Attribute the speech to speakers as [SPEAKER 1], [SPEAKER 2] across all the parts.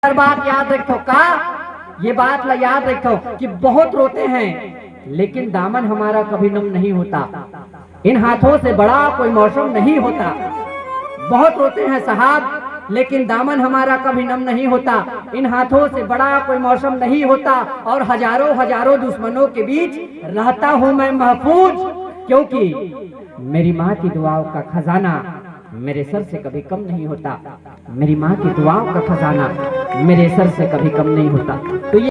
[SPEAKER 1] हर बात याद रखो का, ये बात ला याद रखो कि बहुत रोते हैं लेकिन दामन हमारा कभी नम नहीं होता। इन हाथों से बड़ा कोई मौसम नहीं होता। बहुत रोते हैं साहब लेकिन दामन हमारा कभी नम नहीं होता। इन हाथों से बड़ा कोई मौसम नहीं होता और हजारों हजारों दुश्मनों के बीच रहता हूँ मैं महफूज, क्योंकि मेरी माँ की दुआओं का खजाना मेरे सर से कभी कम नहीं होता। मेरी माँ की दुआओं का खजाना मेरे सर से कभी कम नहीं होता। तो ये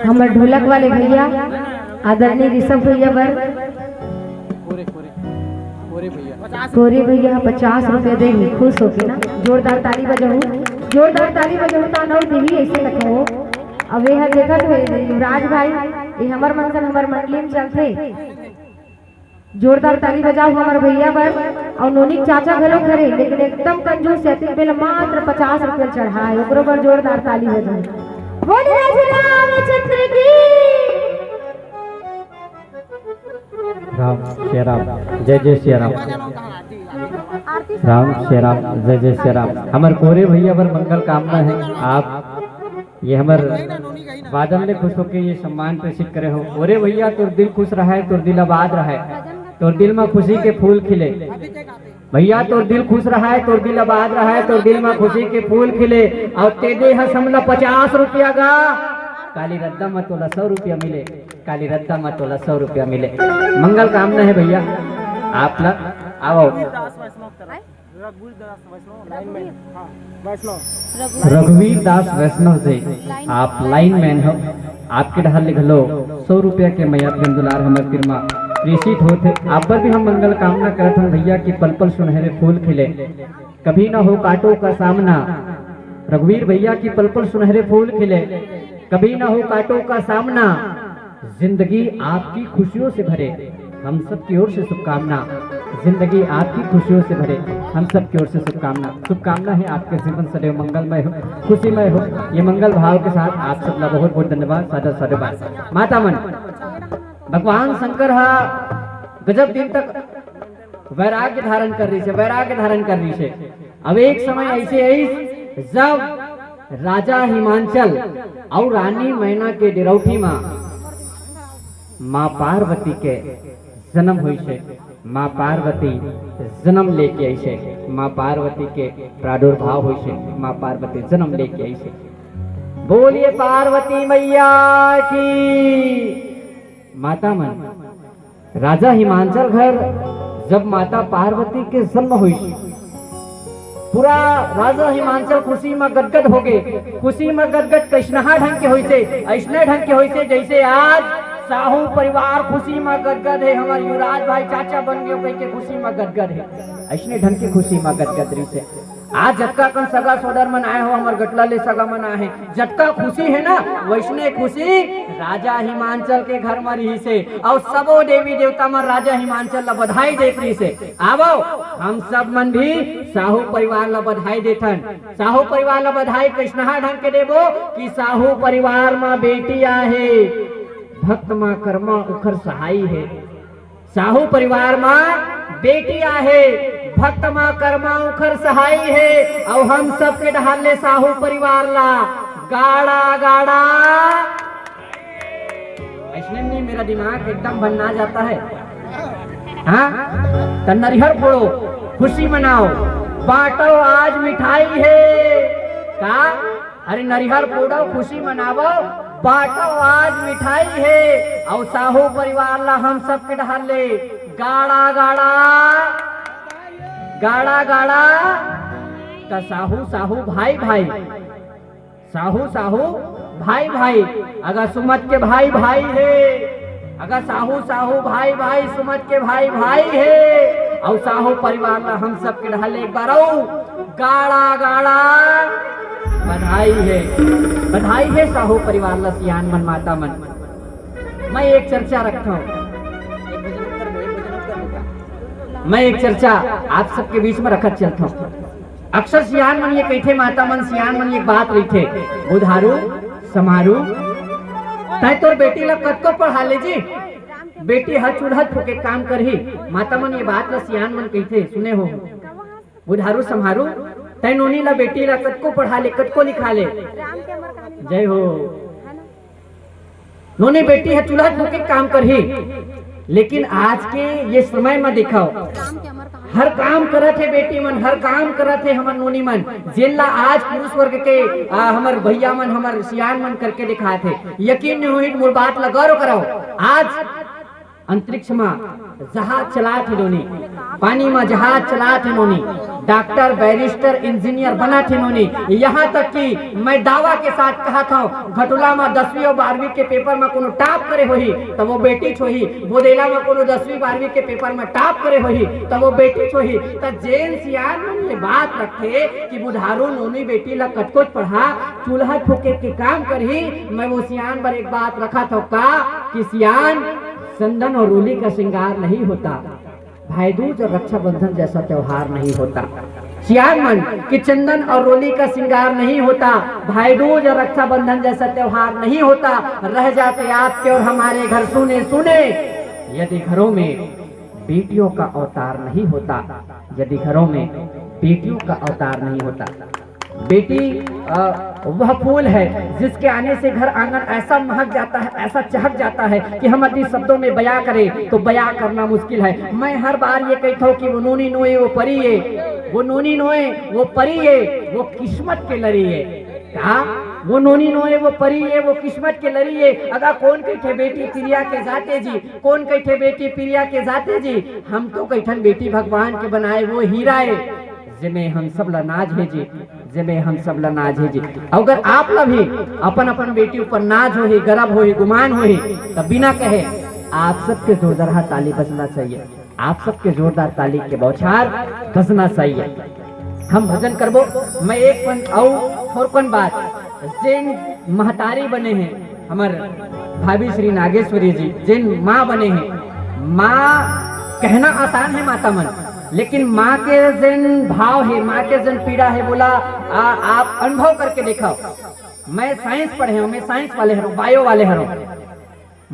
[SPEAKER 2] हमारे ढोलक वाले भैया आदरणीय ऋषभ भैया बर कोरे भैया 50 रुपए देंगे, खुश होके ना। जोरदार ताली बजाऊ, जोरदार ताली बजाऊ तानव देवी ऐसे रखो। अब यह देखा तो युवराज भाई ये हमार मंगल हमार मंडली में चलते। जोरदार ताली बजाओ हमारे भैया पर। और नोनिक चाचा घलो करे लेकिन एकदम कंजूस है, बेल मात्र 50 रुपए चढ़ाए ओकरो पर जोरदार ताली बजाओ। बोलिए श्री रामचंद्र की
[SPEAKER 3] राम श्री राम जय जय श्री राम। राम श्री राम जय जय श्री राम। हमारे कोरे भैया पर मंगल कामना है। आप ये हमार वादन ने खुश होकर ये सम्मान प्रेषित करे हो। कोरे भैया तोर दिल खुश रहा है, तोर दिल आबाद रहा है, तोर दिल में खुशी के फूल खिले। भैया तोर दिल खुश रहा है, तोर दिल आबाद रहा है, तोर दिल में खुशी के फूल खिले। और तेरे हसमला 50 रुपया का काली रद्दा में तोला 100 रुपया मिले, काली रद्दा में तोला 100 रुपया मिले। मंगल कामना है भैया। आप लोग आओ। रघुवीर दास वैष्णव से आप लाइन मैन हो। आपके ढाल लिख लो 100 रुपया के मैया गंदुलार हमारे तिरमा प्रेषित होते। आप पर भी हम मंगल कामना करते हैं भैया की पल पल सुनहरे फूल खिले, कभी ना हो कांटों का सामना। रघुवीर भैया की पल पल सुनहरे फूल खिले, कभी ना हो कांटों का सामना। जिंदगी आपकी खुशियों से भरे, हम सब की ओर से शुभकामना। जिंदगी आपकी खुशियों से भरे, हम सब की ओर से शुभकामना। शुभकामना है आपके जीवन सदैव मंगलमय हो, खुशीमय हो। ये मंगल भाव के साथ आप सबका बहुत बहुत धन्यवाद। सादर साधुवाद। माता मन भगवान शंकर गजब दिन तक वैराग्य धारण कर रही से, वैराग्य धारण कर रही से। अब एक समय ऐसे आई जब राजा हिमांचल और रानी मैना के डेरौठी माँ पार्वती के जन्म हुई से। माँ पार्वती जन्म लेके आई से, माँ पार्वती के प्रादुर्भाव हुई से, माँ पार्वती जन्म लेके आई से। बोलिए पार्वती मैया की। माता मन राजा हिमांचल घर जब माता पार्वती के जन्म हुई, पूरा राजा हिमांचल खुशी में गदगद हो गए। खुशी में गदगद कैसनहा ढंग के हुई से, ऐसने ढंग के हुई से जैसे आज साहू परिवार खुशी में गदगद है। हमारे युवराज भाई चाचा बन गए के खुशी में गदगद है, ऐसने ढंग की खुशी में गदगद रही से। आज जटका कन सगा सोदर मन आए हो, हमारे गटला ले सगा मन आए हैं। जटका खुशी है ना, वैसने खुशी राजा हिमांचल के घर में रही से। और सबो देवी देवता मन राजा हिमांचल ला बधाई देख रही से। आवो हम सब मन भी साहू परिवार ला बधाई देथन। साहू परिवार ला बधाई कैसनहा ढंग के देबो कि साहू परिवार में बेटी आहे, भक्त माँ कर्मा उखर सहाई है। साहू परिवार में बेटी आहे, भक्त माँ कर्मा उखर सहाई है। और हम सब के ढाले साहू परिवार ला गाड़ा गाड़ा। ऐसने नहीं मेरा दिमाग एकदम बनना जाता है। हाँ तो नरिहर फोड़ो, खुशी मनाओ, बांटो आज मिठाई है का। अरे नरिहर फोड़ो, खुशी मनावो, बांटो आज मिठाई है। और साहू परिवार ला हम सब के ढाले गाड़ा गाड़ा, गाड़ा गाड़ा। तो साहू साहू भाई भाई, साहू साहू
[SPEAKER 1] भाई भाई, अगर सुमत के भाई भाई है, अगर साहू साहू भाई भाई, सुमत के भाई भाई है, और साहू परिवार ला हम सब के ढाले एक बार गाड़ा गाड़ा बधाई है साहू परिवार ला, सियान मन माता मन। मैं एक चर्चा रखता हूँ, मैं एक चर्चा आप सबके बीच में रखत चलता हूँ। अक्सर सियान मन ये कहते, माता मन सियान मन एक बात रही थे, बुधारू समारू तय तोर बेटी ला कद को पढ़ा ले जी, बेटी हथ उड़हत होके काम करही। माता मन ये बात ला सियान मन कहते, सुने हो बुधारू समारू तय नोनी ला बेटी ला कद को पढ़ा ले, कद को लिखा ले। जय हो। नोनी बेटी है चूल्हा होके काम करही, लेकिन आज के ये समय में देखो हर काम करत है बेटी मन, हर काम करत है हमर नोनी मन, जेला आज पुरुष वर्ग के हमर भैया मन, हमर सियान मन करके दिखाए थे। यकीन नहीं हुई मोर बात ला गौर करो, आज अंतरिक्ष में जहाज चलात है नोनी, पानी में जहाज चलात है नोनी, डॉक्टर बैरिस्टर इंजीनियर बना थे नोनी। यहाँ तक कि मैं दावा के साथ कहा था घटुला में 10वीं और 12वीं के पेपर में कोनो टॉप करे होही तो वो बेटी छोही, बोदेला में कोनो 10वीं 12वीं के पेपर में टॉप करे होही तो वो बेटी छोही। तो जेन सियान मन ये बात रखे कि बुधारू नोनी बेटी ला कटकोच पढ़ा, चूल्हा ठोके के काम करही। मैं वो सियान पर एक बात रखा था का कि सियान चंदन और रोली का श्रृंगार नहीं होता, भाई दूज और रक्षाबंधन जैसा त्योहार नहीं होता। सियान मन कि चंदन और रोली का श्रृंगार नहीं होता, भाई दूज और रक्षाबंधन जैसा त्योहार नहीं होता। रह जाते आपके और हमारे घर सुने सुने, यदि घरों में बेटियों का अवतार नहीं होता, यदि घरों में बेटियों का अवतार नहीं होता। बेटी वह फूल है जिसके आने से घर आंगन ऐसा महक जाता है, ऐसा चहक जाता है कि हम अपने शब्दों में बयां करें तो बयां करना मुश्किल है। मैं हर बार ये कहता हूँ कि वो नोनी नोए वो परी है, वो नोनी नोए वो परी है, वो किस्मत के लड़ी है। कहा वो नोनी नोए वो परी है, वो किस्मत के लड़ी है। अगर कौन कहते बेटी प्रिया के जाते जी, कौन कहते बेटी प्रिया के जाते जी, हम तो कहते बेटी भगवान के बनाए वो हीरा है, जिमे हम सब नाज है जी, जिमे हम सब नाज है जी। अगर आप ला भी अपन अपन बेटी ऊपर नाज हो ही, गर्व हो ही, गुमान हो ही, तब बिना कहे आप सबके जोरदार ताली बजना चाहिए, आप सबके जोरदार ताली के बौछार बजना चाहिए। हम भजन करबो। मैं एक पन और पन बात, जिन महतारी बने हैं हमार भाभी श्री नागेश्वरी जी, जिन माँ बने हैं, माँ कहना आसान है माता मन, लेकिन माँ के जिन भाव है, माँ के जिन पीड़ा है, बोला आप अनुभव करके देखो। मैं साइंस पढ़े हूँ, मैं साइंस वाले हूँ, बायो वाले हूँ।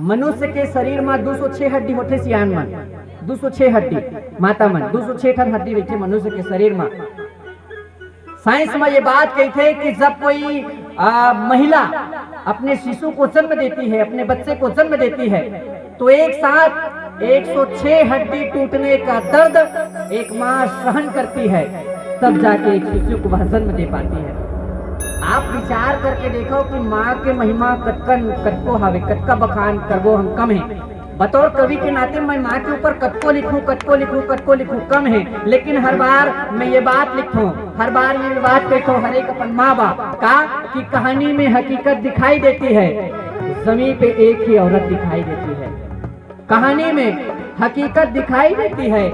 [SPEAKER 1] मनुष्य के शरीर में 206 हड्डी होते सियान मन, 206 हड्डी माता मन, 206 टन हड्डी रहती मनुष्य के शरीर में। साइंस में ये बात कही थे कि जब कोई महिला अपने शिशु को जन्म देती है, अपने बच्चे को जन्म देती है, तो एक साथ 106 हड्डी टूटने का दर्द एक माँ सहन करती है, तब जाके एक शिशु को वह जन्म दे पाती है। आप विचार करके देखो कि माँ के महिमा कटको हवे, कटका बखान करबो हम कम है। बतौर कवि के नाते मैं माँ के ऊपर कटको लिखूं कम है, लेकिन हर बार मैं ये बात लिखूं, हर बार ये बात कहूं, हर एक अपन माँ बाप का कि कहानी में हकीकत दिखाई देती है, जमीन पे एक ही औरत दिखाई देती है। कहानी में हकीकत दिखाई देती है,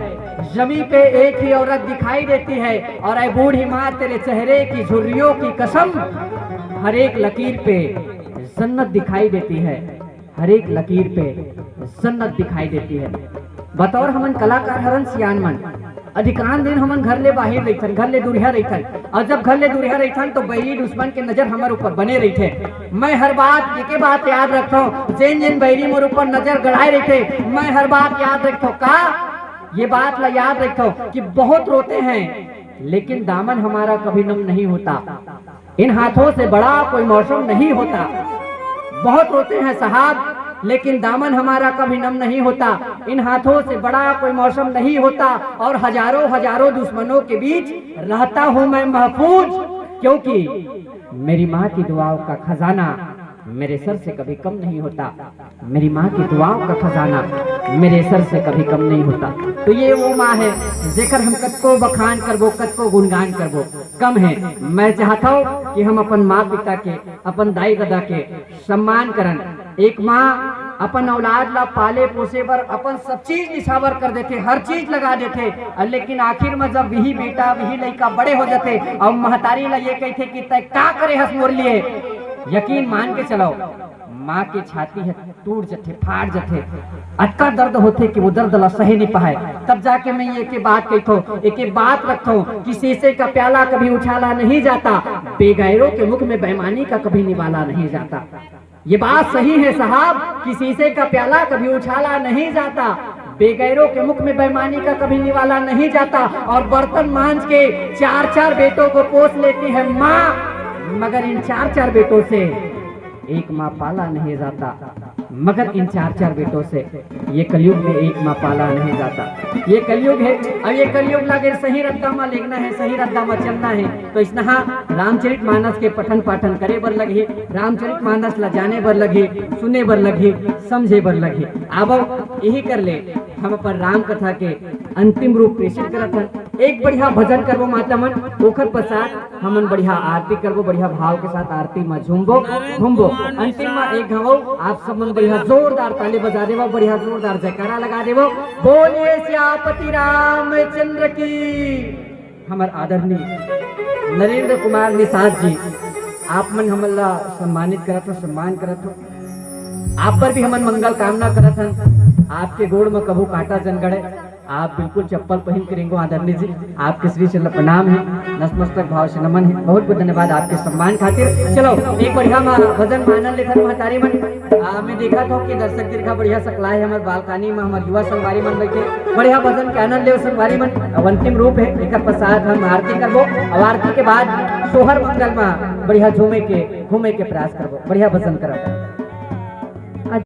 [SPEAKER 1] जमीन पे एक ही औरत दिखाई देती है। और ऐ बूढ़ी माँ तेरे चेहरे की झुर्रियों की कसम, हर एक लकीर पे जन्नत दिखाई देती है, हर एक लकीर पे जन्नत दिखाई देती है। बतौर हमन कलाकार हरन सियान मन, अधिकांश दिन हमन घर ले बाहर रहथन, घर ले दूरिया रहथन, और जब घर ले दूरिया रहथन तो बैरी दुश्मन के नजर हमारे ऊपर बने रहते। मैं हर बात एक बात याद रखता हूँ, जिन जिन बैरी मोर ऊपर नजर गड़ाए रहते, मैं हर बात याद रखता हूँ का ये बात ला याद रखता हूँ कि बहुत रोते हैं, लेकिन दामन हमारा कभी नम नहीं होता। इन हाथों से बड़ा कोई मौसम नहीं होता। बहुत रोते हैं साहब, लेकिन दामन हमारा कभी नम नहीं होता। इन हाथों से बड़ा कोई मौसम नहीं होता, और हजारों हजारों दुश्मनों के बीच रहता हूँ मैं महफूज, क्योंकि मेरी माँ की दुआओं का खजाना मेरे सर से कभी कम नहीं होता। मेरी माँ की दुआओं का खजाना मेरे सर से कभी कम नहीं होता। तो ये वो माँ है जेकर हम कद को बखान करबो, कद को गुणगान करबो। कम है। मैं चाहता हूँ कि हम अपन माँ पिता के, अपन दाई दादा के सम्मान करन। एक माँ अपन औलाद ला पाले पोसे बर अपन सब चीज निछावर कर देते, हर चीज लगा देते, लेकिन आखिर में जब वही बेटा वही लड़का बड़े हो जाते और महतारी ला ये कहते कि तय का करे हस मोर लिए, यकीन मान के चलो माँ के छाती है टूट जाते, फाट जाते, अटका दर्द होते कि वो दर्द ला सही नहीं पाए। तब जाके मैं ये बात कहता, एक बात रखता कि शीशे का प्याला कभी उछाला नहीं जाता, बेगैरों के मुख में बेईमानी का कभी निवाला नहीं जाता। ये बात सही है साहब कि शीशे का प्याला कभी उछाला नहीं जाता, बेगैरों के मुख में बेईमानी का कभी निवाला नहीं जाता। और बर्तन मांझ के 4-4 बेटों को पोस लेती है माँ, मगर इन 4-4 बेटों से एक माँ पाला नहीं जाता, मगर इन 4-4 बेटों से ये कलयुग में एक माँ पाला नहीं जाता। ये कलयुग है, अब ये कलयुग लगे सही रद्दा में लिखना है, सही रद्दा में चलना है, तो इस रामचरित मानस के पठन पाठन करे बर लगे, रामचरित मानस ला जाने बर लगे, सुने बर लगे, समझे बर लगे। अब यही कर ले हम अपन राम कथा के अंतिम रूप प्रेषित करत हन। एक बढ़िया भजन करबो माता मन, ओखर पश्चात हमन बढ़िया आरती करबो, बढ़िया भाव के साथ आरती में झूमबो घूमबो। अंतिम में एक घावो आप सब मन बढ़िया जोरदार ताली बजा देबो, बढ़िया जोरदार जयकारा लगा देबो। बोले सियापति रामचंद्र की। हमार आदरणीय नरेंद्र कुमार निषाद जी, आप मन हमन ला सम्मानित करत हो, सम्मान करत हो, आप पर भी हमन मंगल कामना करत हन। आपके गोड़ में कभू कांटा जन गड़े, आप बिल्कुल चप्पल पहन के रेंगो। आदरणीय जी आपके श्री चरण प्रणाम है, नतमस्तक भाव से नमन है, बहुत बहुत धन्यवाद आपके सम्मान खातिर। चलो एक बढ़िया भजन मानन लेखन महतारी मन मैं देखा था कि दर्शक दीर्घा बढ़िया सकला है, हमारे बालकानी में हमारे युवा संगवारी मन बैठे बढ़िया भजन के आनंद ले संगवारी मन। अंतिम रूप है एक प्रसाद हम आरती करबो और आरती के बाद सोहर मंगल में बढ़िया झूमे के घूमे के प्रयास करबो, बढ़िया भजन करबो।